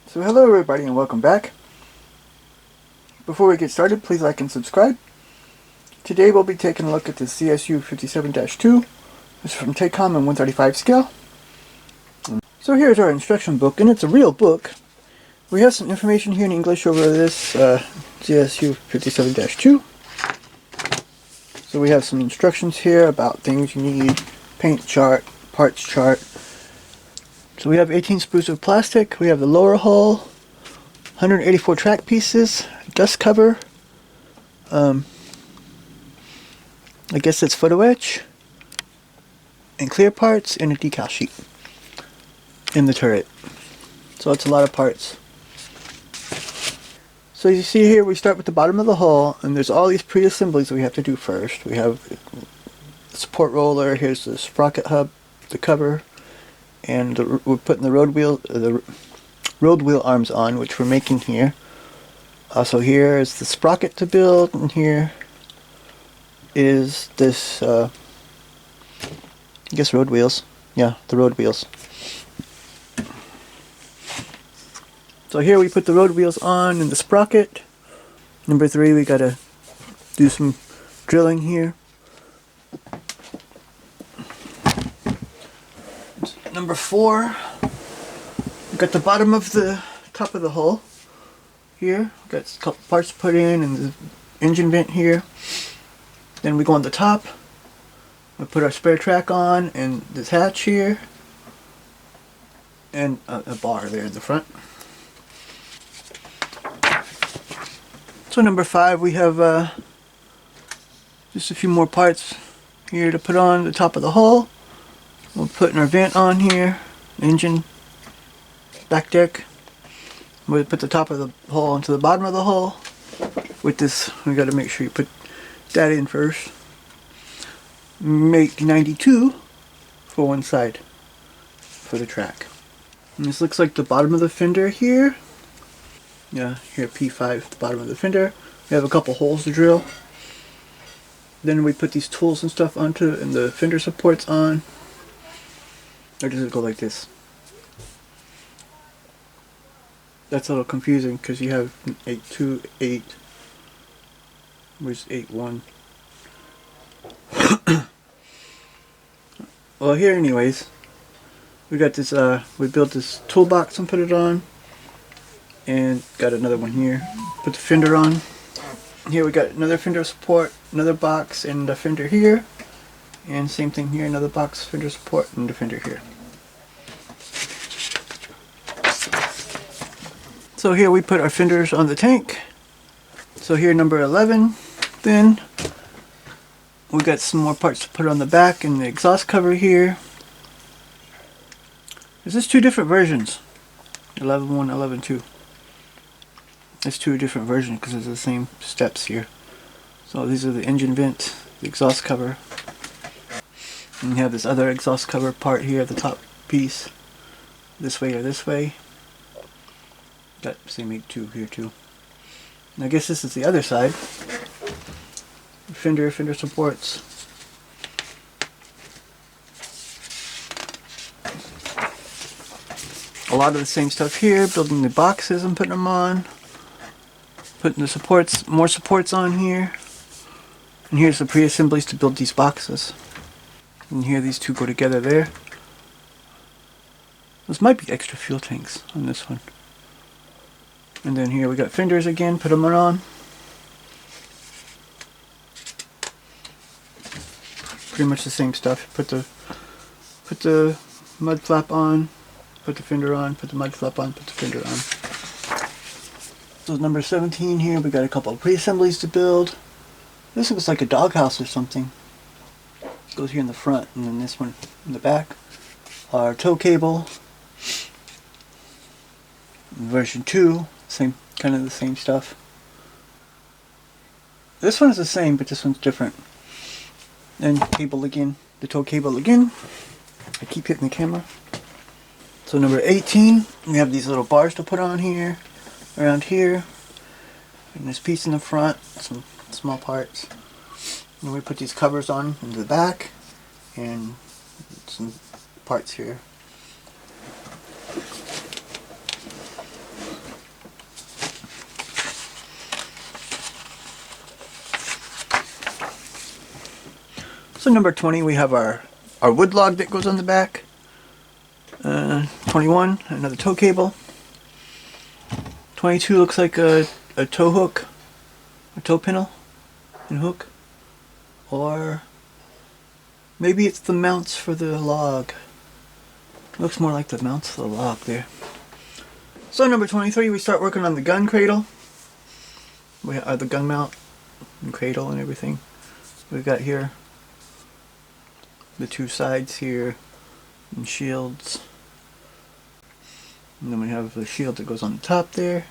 So hello everybody and welcome back. Before we get started, please like and subscribe. Today we'll be taking a look at the ZSU 57-2. This is from TAKOM and 135 scale. So here's our instruction book, and it's a real book. We have some information here in English over this ZSU 57-2. So we have some instructions here about things you need, paint chart, parts chart. So we have 18 sprues of plastic, we have the lower hull, 184 track pieces, dust cover, I guess that's photo etch, and clear parts, and a decal sheet in the turret. So it's a lot of parts. So you see here we start with the bottom of the hull, and there's all these pre-assemblies we have to do first. We have the support roller, here's the sprocket hub, the cover, and we're putting the road wheel arms on, which we're making here. Also here is the sprocket to build, and here is this I guess road wheels. Yeah, the road wheels. So here we put the road wheels on and the sprocket. Number 3, we gotta do some drilling here. Number 4, we got the bottom of the top of the hull here. Got a couple parts to put in and the engine vent here. Then we go on the top. We put our spare track on and this hatch here, and a bar there in the front. So number 5, we have just a few more parts here to put on the top of the hull. We'll put our vent on here, engine, back deck. We'll put the top of the hull onto the bottom of the hull. With this, we got to make sure you put that in first. Make 92 for one side for the track. And this looks like the bottom of the fender here. Yeah, here P5, the bottom of the fender. We have a couple holes to drill. Then we put these tools and stuff onto, and the fender supports on. Or does it go like this? That's a little confusing because you have 8.2, 8. Where's 8.1? Well, here anyways, we got this, we built this toolbox and put it on. And got another one here. Put the fender on. Here we got another fender support, another box, and a fender here. And same thing here, another box, fender support, and a fender here. So here we put our fenders on the tank. So here number 11, then we got some more parts to put on the back and the exhaust cover here. Is this 2 different versions? 11.1, 11.2. It's 2 different versions because it's the same steps here. So these are the engine vent, the exhaust cover. And you have this other exhaust cover part here, the top piece. This way or this way. Got same 8.2 here too. And I guess this is the other side. Fender supports. A lot of the same stuff here, building the boxes and putting them on. Putting the supports, more supports on here. And here's the pre-assemblies to build these boxes. And here these 2 go together there. This might be extra fuel tanks on this one. And then here we got fenders again, put them on. Pretty much the same stuff. Put the mud flap on, put the fender on, put the mud flap on, put the fender on. So number 17 here, we got a couple of pre-assemblies to build. This looks like a doghouse or something. It goes here in the front, and then this one in the back. Our tow cable. Version 2, same, kind of the same stuff. This one is the same, but this one's different. And cable again, the tow cable again. I keep hitting the camera. So number 18, we have these little bars to put on here, around here. And this piece in the front, some small parts. And we put these covers on into the back, and some parts here. So number 20, we have our wood log that goes on the back. 21, another tow cable. 22 looks like a tow hook, a tow pintle and hook. Or maybe it's the mounts for the log. Looks more like the mounts for the log there. So number 23, we start working on the gun cradle. We have the gun mount and cradle and everything. We've got here the two sides here and shields. And then we have the shield that goes on the top there,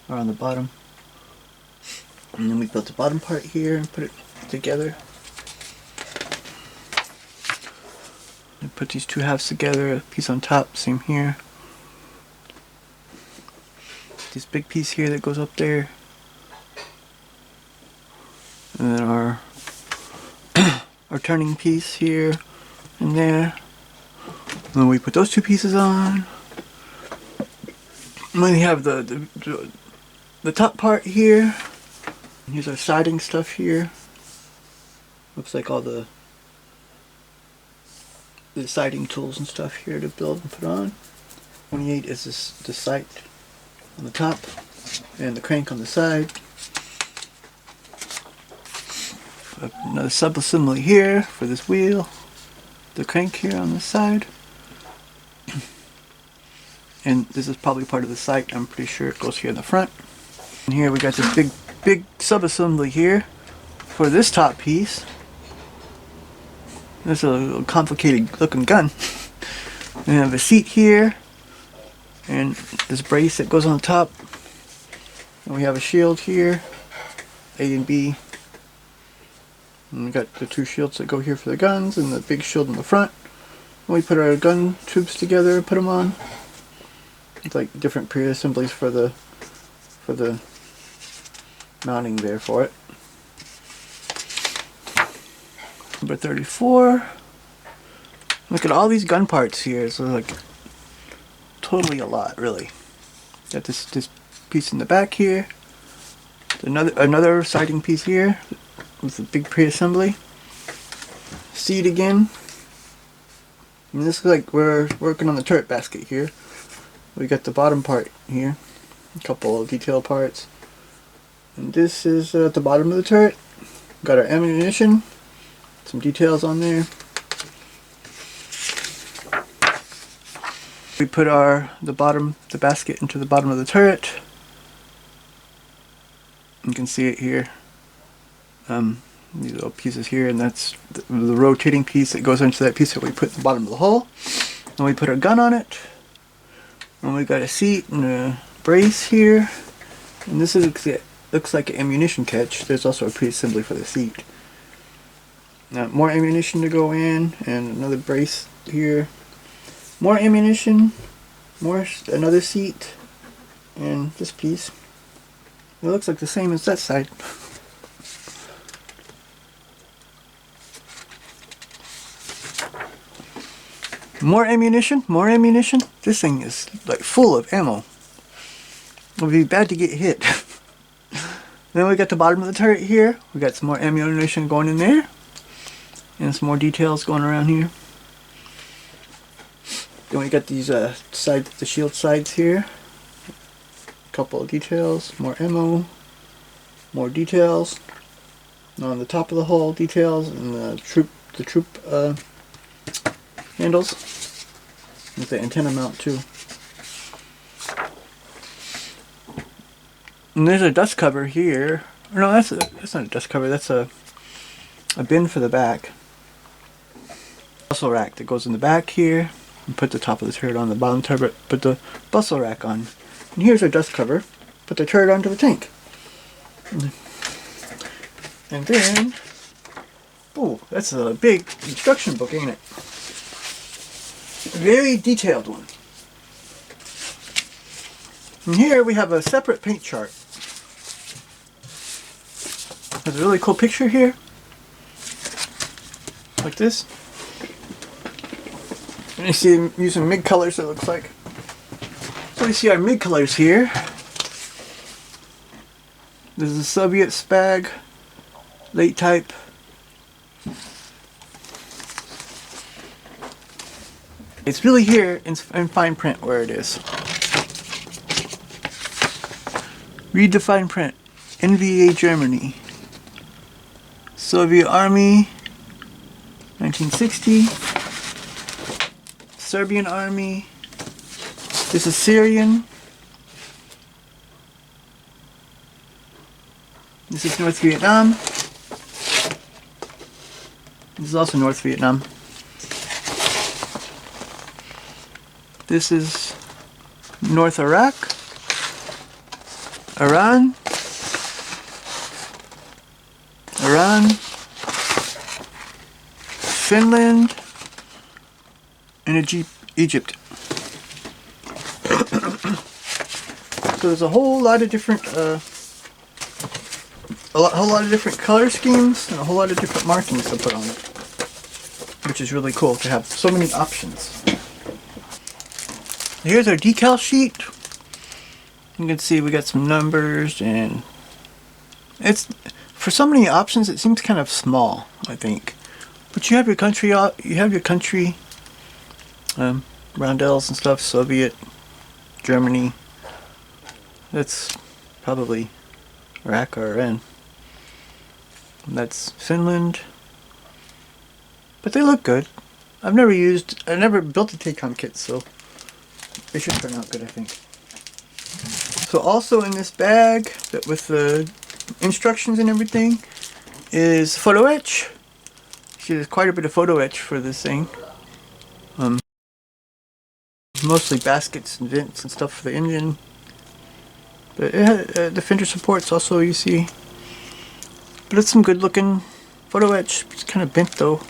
or on the bottom. And then we built the bottom part here and put it together. And put these two halves together, a piece on top, same here. This big piece here that goes up there. And then our our turning piece here and there. And then we put those two pieces on. And then we have the top part here. And here's our siding stuff here. Looks like all the siding tools and stuff here to build and put on. 28 is the sight on the top and the crank on the side. Another sub-assembly here for this wheel. The crank here on the side. And this is probably part of the sight. I'm pretty sure it goes here in the front. And here we got this big sub-assembly here for this top piece. This is a complicated looking gun. We have a seat here and this brace that goes on the top. And we have a shield here, A and B. And we got the two shields that go here for the guns and the big shield in the front. And we put our gun tubes together and put them on. It's like different pre-assemblies for the mounting there for it. Number 34. Look at all these gun parts here. It's like totally a lot, really. Got this piece in the back here. Another siding piece here with a big pre-assembly. Seat again. And this is like we're working on the turret basket here. We got the bottom part here. A couple of detail parts. And this is at the bottom of the turret. Got our ammunition. Some details on there. We put the basket into the bottom of the turret. You can see it here. These little pieces here, and that's the rotating piece that goes into that piece that we put in the bottom of the hull. And we put our gun on it. And we got a seat and a brace here. And this looks like an ammunition catch. There's also a pre-assembly for the seat. Now, more ammunition to go in, and another brace here. More ammunition, another seat, and this piece. It looks like the same as that side. More ammunition, more ammunition. This thing is like full of ammo. It would be bad to get hit. Then we got the bottom of the turret here. We got some more ammunition going in there. And some more details going around here. Then we got these the shield sides here. A couple of details, more ammo, more details. And on the top of the hull, details, and the troop handles with the antenna mount too. And there's a dust cover here. No, that's not a dust cover. That's a bin for the back. Bustle rack that goes in the back here. And put the top of the turret on, the bottom turret, put the bustle rack on. And here's our dust cover. Put the turret onto the tank. And then, oh, that's a big instruction book, ain't it? A very detailed one. And here we have a separate paint chart. There's a really cool picture here. Like this. And you see them using MIG colors, it looks like. So we see our MIG colors here. This is a Soviet SPAAG, late type. It's really here in fine print where it is. Read the fine print. NVA Germany. Soviet Army, 1960. Serbian Army. This is Syrian. This is North Vietnam. This is also North Vietnam. This is North Iraq, Iran, Finland, and Egypt. So there's a whole lot of different, whole lot of different color schemes and a whole lot of different markings to put on it, which is really cool to have so many options. Here's our decal sheet. You can see we got some numbers, and it's, for so many options, it seems kind of small, I think. But you have your country, roundels and stuff. Soviet, Germany. That's probably Iraq or Iran. That's Finland. But they look good. I never built a TAKOM kit, so they should turn out good, I think. So also in this bag, with the instructions and everything, is photo etch. See, there's quite a bit of photo etch for this thing. Mostly baskets and vents and stuff for the engine. But it had, the fender supports also, you see. But it's some good looking photo etch. It's kind of bent though.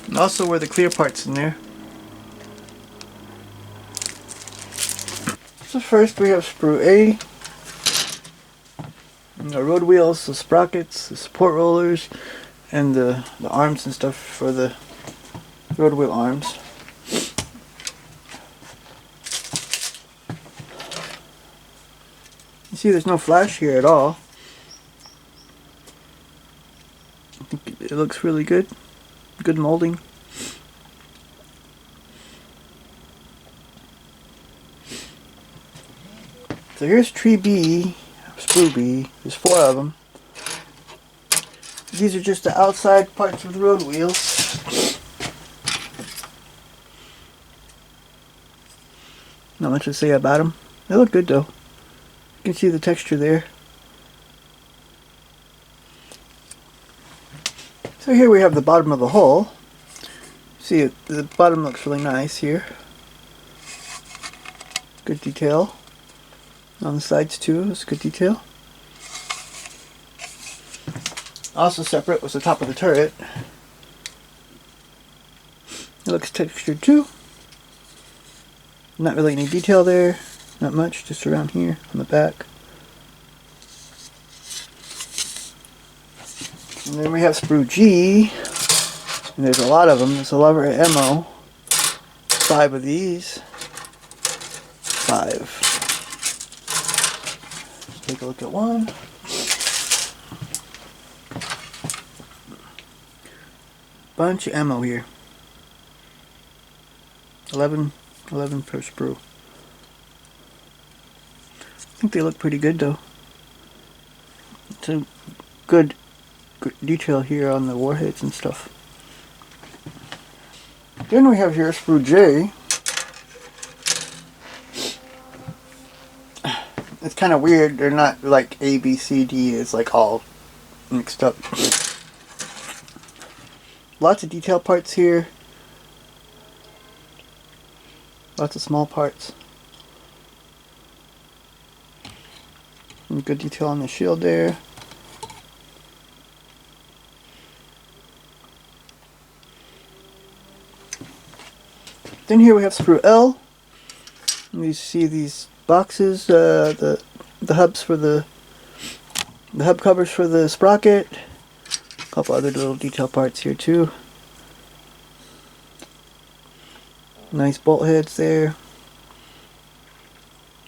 And also were the clear parts in there. So first we have sprue A. And the road wheels, the sprockets, the support rollers, and the arms and stuff for the road wheel arms. You see there's no flash here at all. I think it looks really good. Good molding. So here's tree B, sprue B. There's 4 of them. These are just the outside parts of the road wheels. Not much to say about them. They look good though. You can see the texture there. So here we have the bottom of the hull. See, the bottom looks really nice here. Good detail. On the sides too, it's good detail. Also separate was the top of the turret. It looks textured too. Not really any detail there. Not much, just around here on the back. And then we have sprue G. And there's a lot of them. There's a lot of ammo. 5 of these. 5. Let's take a look at one. Bunch of ammo here. 11 per sprue. I think they look pretty good though. It's a good detail here on the warheads and stuff. Then we have here sprue J. It's kind of weird. They're not like A, B, C, D. It's like all mixed up. Lots of detail parts here. Lots of small parts. And good detail on the shield there. Then here we have sprue L. And you see these boxes, the hubs for the hub covers for the sprocket. A couple other little detail parts here too. Nice bolt heads there.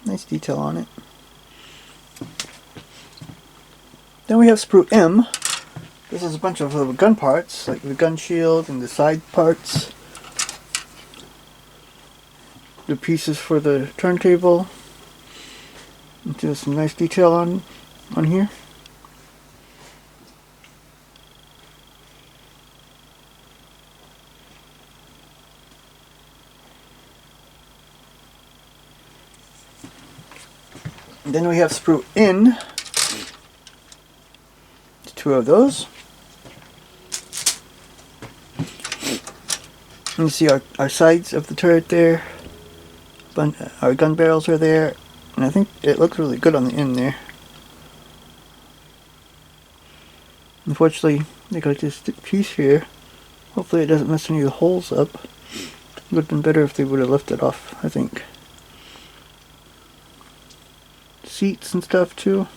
Nice detail on it. Then we have sprue M. This is a bunch of little gun parts, like the gun shield and the side parts. The pieces for the turntable. There's some nice detail on here. And then we have sprue in. Two of those. You can see our sides of the turret there. Our gun barrels are there. And I think it looks really good on the end there. Unfortunately, they got this piece here. Hopefully it doesn't mess any of the holes up. It would have been better if they would have left it off, I think. Seats and stuff too.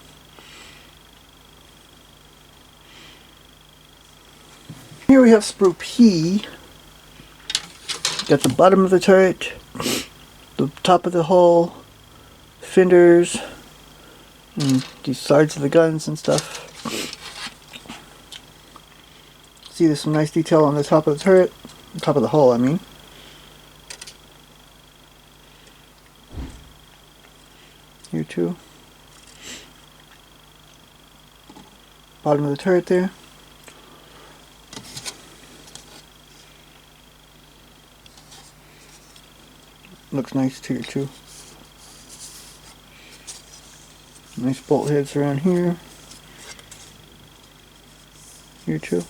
Here we have sprue P. Got the bottom of the turret, the top of the hull, fenders, and these sides of the guns and stuff. See, there's some nice detail on the top of the turret, the top of the hull, I mean. Here too. Bottom of the turret there. Looks nice here too. Nice bolt heads around here. Here too.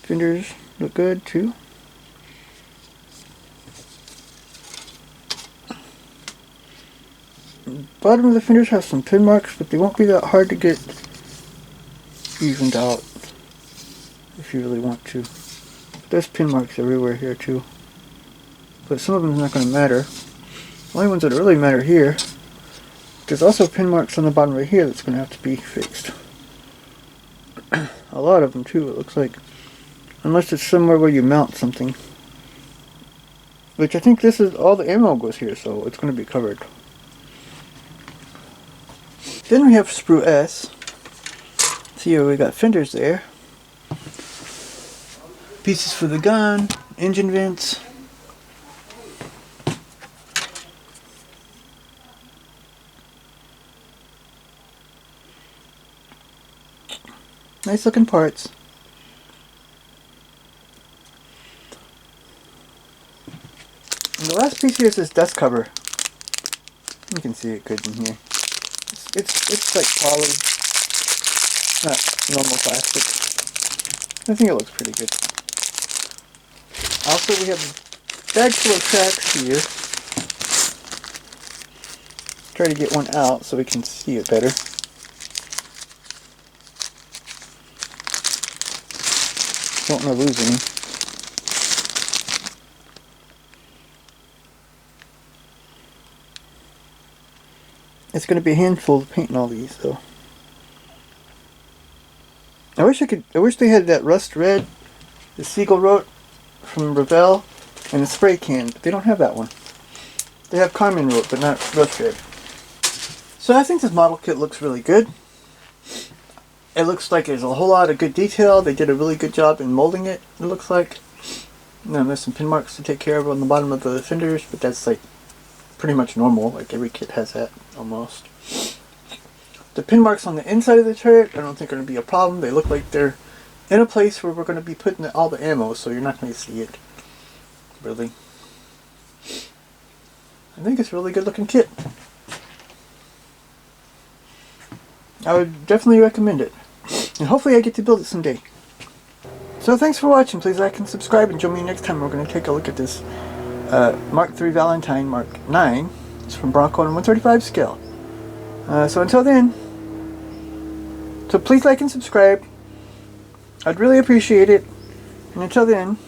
Fenders look good too. Bottom of the fenders have some pin marks, but they won't be that hard to get evened out if you really want to. There's pin marks everywhere here too. But some of them is not going to matter. The only ones that really matter here. There's also pin marks on the bottom right here that's going to have to be fixed. A lot of them too, it looks like. Unless it's somewhere where you mount something. Which I think this is, all the ammo goes here, so it's going to be covered. Then we have sprue S. See here we got fenders there. Pieces for the gun, engine vents. Nice looking parts. And the last piece here is this dust cover. You can see it good in here. It's like poly, not normal plastic. I think it looks pretty good. Also, we have a bag full of tracks here. Try to get one out so we can see it better. Don't want to lose any. It's going to be a handful of painting all these, though. I wish they had that rust red, the Siegel wrote from Revell, and the spray can, but they don't have that one. They have Carmen wrote, but not rust red. So I think this model kit looks really good. It looks like there's a whole lot of good detail. They did a really good job in molding it, it looks like. Now, there's some pin marks to take care of on the bottom of the fenders, but that's like pretty much normal. Like every kit has that, almost. The pin marks on the inside of the turret, I don't think are going to be a problem. They look like they're in a place where we're going to be putting all the ammo, so you're not going to see it. Really. I think it's a really good looking kit. I would definitely recommend it. And hopefully I get to build it someday. So thanks for watching. Please like and subscribe and join me next time. We're going to take a look at this Mark III Valentine Mark 9. It's from Bronco on 135 scale. So until then, so please like and subscribe. I'd really appreciate it. And until then,